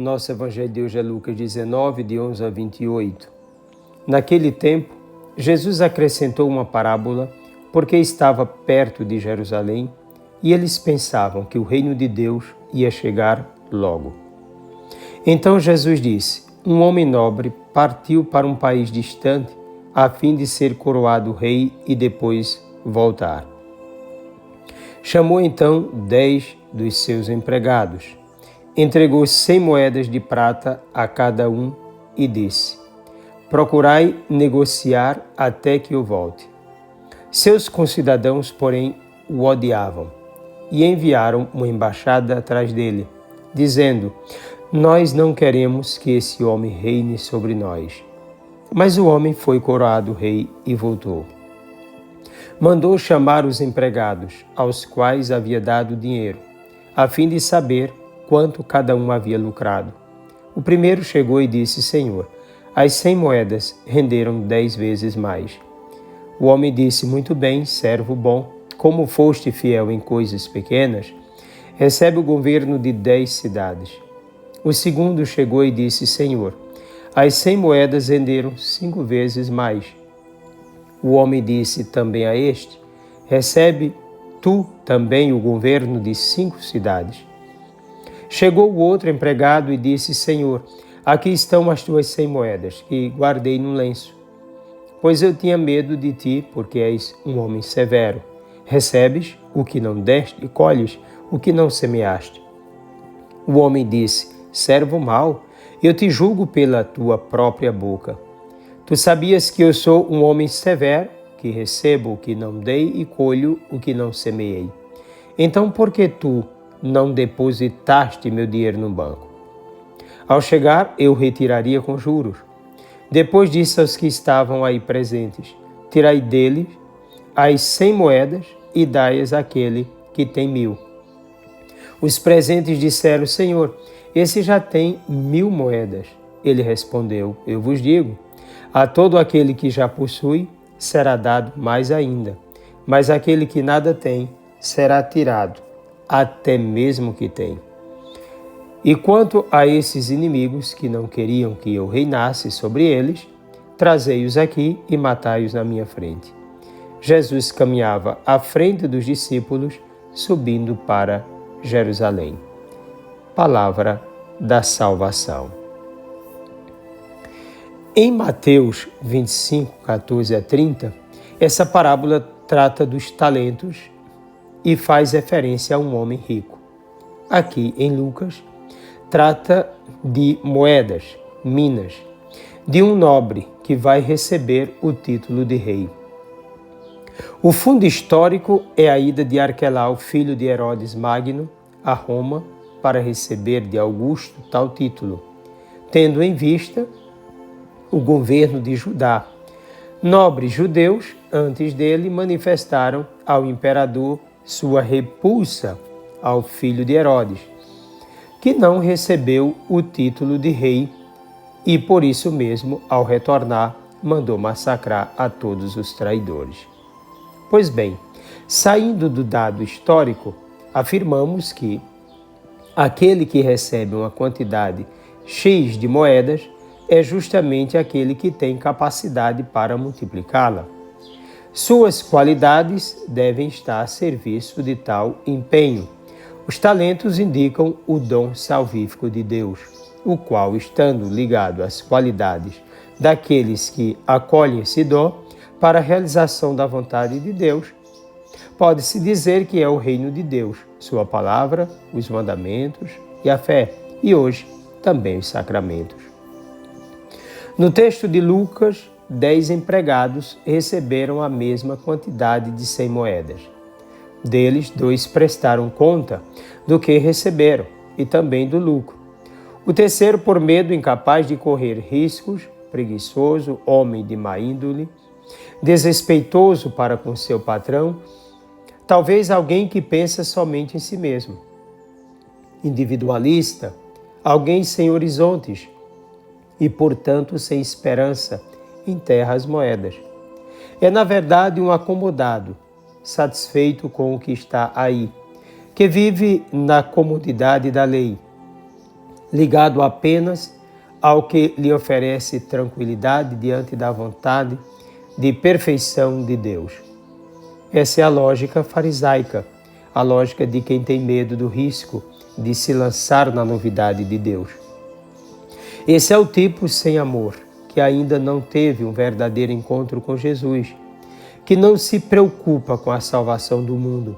Nosso Evangelho de hoje é Lucas 19, de 11 a 28. Naquele tempo, Jesus acrescentou uma parábola porque estava perto de Jerusalém e eles pensavam que o reino de Deus ia chegar logo. Então Jesus disse: um homem nobre partiu para um país distante a fim de ser coroado rei e depois voltar. Chamou então 10 dos seus empregados, entregou 100 moedas de prata a cada um e disse: procurai negociar até que eu volte. Seus concidadãos, porém, o odiavam e enviaram uma embaixada atrás dele, dizendo: nós não queremos que esse homem reine sobre nós. Mas o homem foi coroado rei e voltou. Mandou chamar os empregados, aos quais havia dado dinheiro, a fim de saber quanto cada um havia lucrado. O primeiro chegou e disse: Senhor, as 100 moedas renderam 10 vezes mais. O homem disse: muito bem, servo bom, como foste fiel em coisas pequenas, recebe o governo de 10 cidades. O segundo chegou e disse: Senhor, as 100 moedas renderam 5 vezes mais. O homem disse também a este: recebe tu também o governo de 5 cidades. Chegou o outro empregado e disse: Senhor, aqui estão as tuas 100 moedas, que guardei num lenço. Pois eu tinha medo de ti, porque és um homem severo. Recebes o que não deste e colhes o que não semeaste. O homem disse: servo mau, eu te julgo pela tua própria boca. Tu sabias que eu sou um homem severo, que recebo o que não dei e colho o que não semeei. Então, por que tu não depositaste meu dinheiro no banco? Ao chegar, eu retiraria com juros. Depois disse aos que estavam aí presentes: tirai dele as 100 moedas e dai-as àquele que tem 1000. Os presentes disseram: Senhor, esse já tem 1000 moedas. Ele respondeu: eu vos digo, a todo aquele que já possui será dado mais ainda, mas aquele que nada tem será tirado, até mesmo que tem. E quanto a esses inimigos que não queriam que eu reinasse sobre eles, trazei-os aqui e matai-os na minha frente. Jesus caminhava à frente dos discípulos, subindo para Jerusalém. Palavra da salvação. Em Mateus 25, 14 a 30, essa parábola trata dos talentos e faz referência a um homem rico. Aqui, em Lucas, trata de moedas, minas, de um nobre que vai receber o título de rei. O fundo histórico é a ida de Arquelau, filho de Herodes Magno, a Roma para receber de Augusto tal título, tendo em vista o governo de Judá. Nobres judeus, antes dele, manifestaram ao imperador sua repulsa ao filho de Herodes, que não recebeu o título de rei e, por isso mesmo, ao retornar, mandou massacrar a todos os traidores. Pois bem, saindo do dado histórico, afirmamos que aquele que recebe uma quantidade X de moedas é justamente aquele que tem capacidade para multiplicá-la. Suas qualidades devem estar a serviço de tal empenho. Os talentos indicam o dom salvífico de Deus, o qual, estando ligado às qualidades daqueles que acolhem esse dom para a realização da vontade de Deus, pode-se dizer que é o reino de Deus, sua palavra, os mandamentos e a fé, e hoje também os sacramentos. No texto de Lucas, 10 empregados receberam a mesma quantidade de 100 moedas. Deles, 2 prestaram conta do que receberam e também do lucro. O terceiro, por medo, incapaz de correr riscos, preguiçoso, homem de má índole, desrespeitoso para com seu patrão, talvez alguém que pensa somente em si mesmo, individualista, alguém sem horizontes e, portanto, sem esperança, enterra as moedas. É, na verdade, um acomodado, satisfeito com o que está aí, que vive na comodidade da lei. ligado apenas ao que lhe oferece tranquilidade diante da vontade de perfeição de Deus. Essa é a lógica farisaica, a lógica de quem tem medo do risco de se lançar na novidade de Deus. Esse é o tipo sem amor, que ainda não teve um verdadeiro encontro com Jesus, que não se preocupa com a salvação do mundo,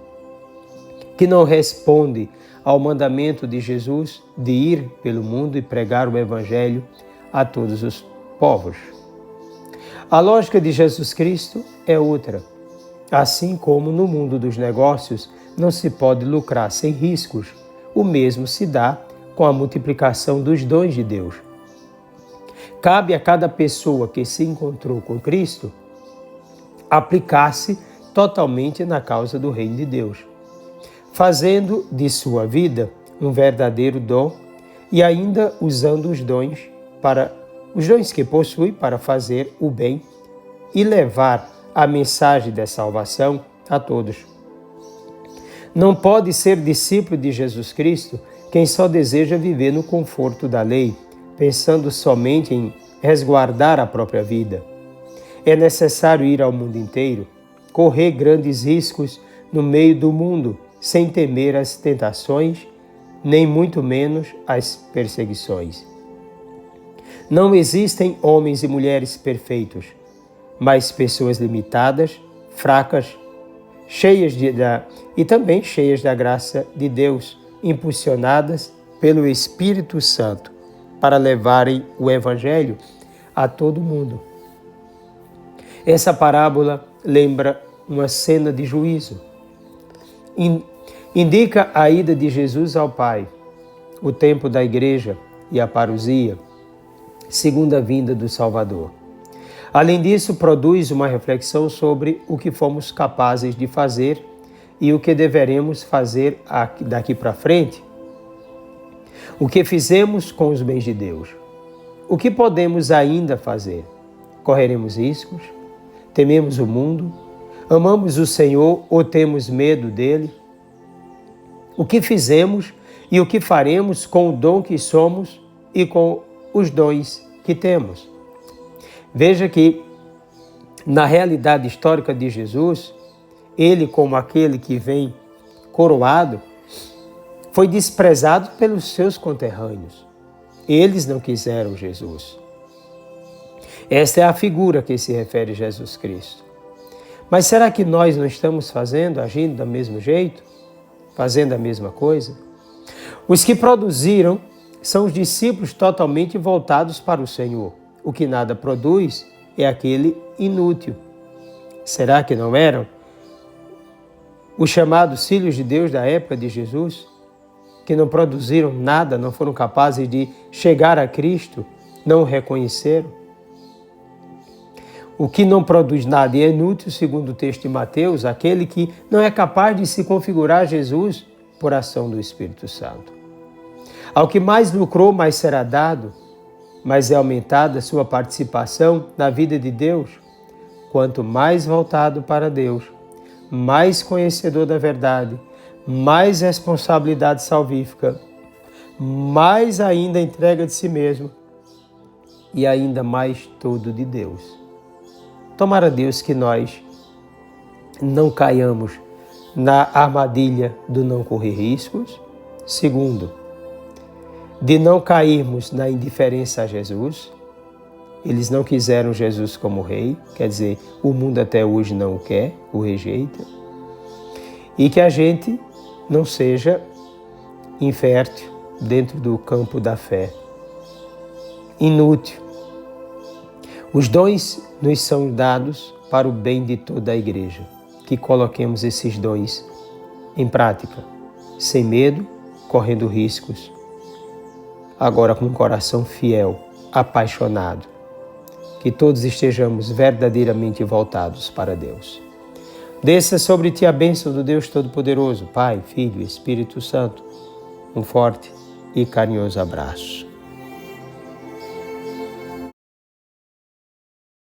que não responde ao mandamento de Jesus de ir pelo mundo e pregar o Evangelho a todos os povos. A lógica de Jesus Cristo é outra. Assim como no mundo dos negócios não se pode lucrar sem riscos, o mesmo se dá com a multiplicação dos dons de Deus. Cabe a cada pessoa que se encontrou com Cristo aplicar-se totalmente na causa do reino de Deus, fazendo de sua vida um verdadeiro dom e ainda usando os dons que possui para fazer o bem e levar a mensagem da salvação a todos. Não pode ser discípulo de Jesus Cristo quem só deseja viver no conforto da lei, pensando somente em resguardar a própria vida. É necessário ir ao mundo inteiro, correr grandes riscos no meio do mundo, sem temer as tentações, nem muito menos as perseguições. Não existem homens e mulheres perfeitos, mas pessoas limitadas, fracas, cheias da graça de Deus, impulsionadas pelo Espírito Santo para levarem o Evangelho a todo mundo. Essa parábola lembra uma cena de juízo. Indica a ida de Jesus ao Pai, o tempo da igreja e a parousia, segunda vinda do Salvador. Além disso, produz uma reflexão sobre o que fomos capazes de fazer e o que deveremos fazer daqui para frente. O que fizemos com os bens de Deus? O que podemos ainda fazer? Correremos riscos? Tememos o mundo? Amamos o Senhor ou temos medo dele? O que fizemos e o que faremos com o dom que somos e com os dons que temos? Veja que, na realidade histórica de Jesus, ele, como aquele que vem coroado, foi desprezado pelos seus conterrâneos. Eles não quiseram Jesus. Esta é a figura que se refere a Jesus Cristo. Mas será que nós não estamos agindo do mesmo jeito? Fazendo a mesma coisa? Os que produziram são os discípulos totalmente voltados para o Senhor. O que nada produz é aquele inútil. Será que não eram os chamados filhos de Deus da época de Jesus, que não produziram nada, não foram capazes de chegar a Cristo, não o reconheceram? O que não produz nada e é inútil, segundo o texto de Mateus, aquele que não é capaz de se configurar a Jesus por ação do Espírito Santo. Ao que mais lucrou, mais será dado, mas é aumentada a sua participação na vida de Deus. Quanto mais voltado para Deus, mais conhecedor da verdade, mais responsabilidade salvífica, mais ainda entrega de si mesmo e ainda mais todo de Deus. Tomara Deus que nós não caiamos na armadilha do não correr riscos. Segundo, de não cairmos na indiferença a Jesus. Eles não quiseram Jesus como rei, quer dizer, o mundo até hoje não o quer, o rejeita. E que a gente não seja infértil dentro do campo da fé, inútil. Os dons nos são dados para o bem de toda a igreja, que coloquemos esses dons em prática, sem medo, correndo riscos, agora com um coração fiel, apaixonado, que todos estejamos verdadeiramente voltados para Deus. Desça sobre ti a bênção do Deus Todo-Poderoso, Pai, Filho e Espírito Santo. Um forte e carinhoso abraço.